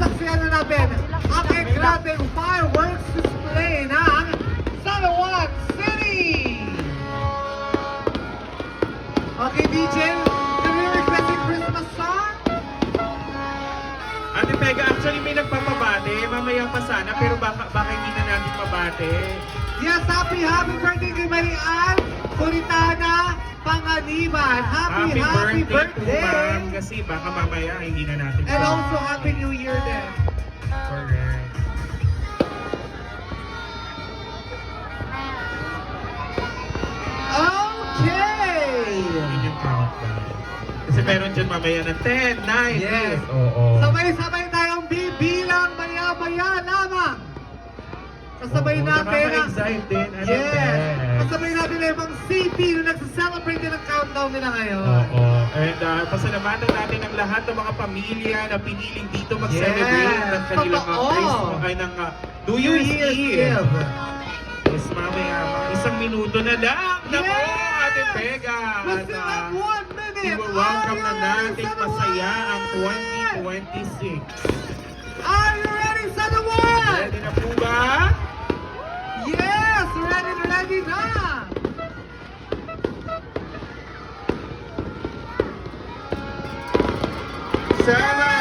saksiyan na natin ang grabing fireworks display ng San Juan City! Okay, DJ, can we request a Christmas song? Ate Pega, actually may nagpapabate. Mamaya pa sana, pero baka hindi na natin mabate. Yes, happy birthday kay Marian Puritana Panganiban. Happy birthday, po, birthday! ma'am. Kasi baka mamaya hindi na natin And also, Happy New Year din. Correct. Okay! Yun yung countdown. Kasi meron dyan mamaya na 10, 9, Yes. Oo. Sabay-sabay tayong bibilang maya-maya lamang. Kasabay natin ang... Nakaka-excite din. Ano Yes! ba? Kasabay natin ang ibang CP na nagsa-celebrate din ang countdown nila ngayon. Oo. And pasalamatan natin ang lahat ng mga pamilya na piniling dito mag-celebrate Yes. ng kanilang Totoo. Christmas ay ng New Year's Eve. Yes, mamaya, mga isang minuto na lang. Nako, Yes! Ate Pega. We At still have 1 minute. welcome na natin San Juan? masaya ang 2026. Are you ready, San Juan? Ready na po ba? Yes! Ready na! Salamat!